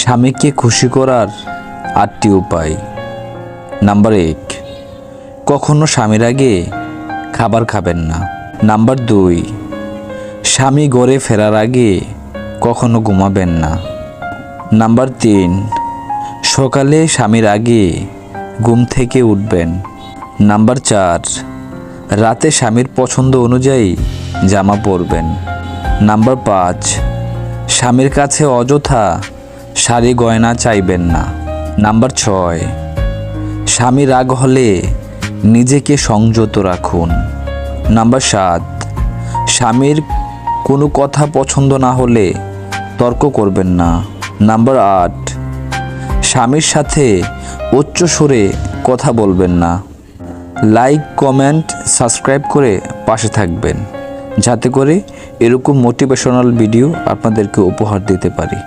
স্বামীকে খুশি করার 8টি উপায়। নাম্বার 1, কখনো স্বামীর আগে খাবার খাবেন না। নাম্বার 2, স্বামী ঘরে ফেরার আগে কখনো ঘুমাবেন না। নাম্বার 3, সকালে স্বামীর আগে ঘুম থেকে উঠবেন। নাম্বার 4, রাতে স্বামীর পছন্দ অনুযায়ী জামা পরবেন। নাম্বার 5, স্বামীর কাছে অযথা শাড়ি গয়না চাইবেন না। নাম্বার 6, স্বামী রাগ হলে নিজেকে সংযত রাখুন। নাম্বার 7, স্বামীর কোনো কথা পছন্দ না হলে তর্ক করবেন না। নাম্বার 8, স্বামীর সাথে উচ্চ সুরে কথা বলবেন না। লাইক, কমেন্ট, সাবস্ক্রাইব করে পাশে থাকবেন, যাতে করে এরকম মোটিভেশনাল ভিডিও আপনাদেরকে উপহার দিতে পারি।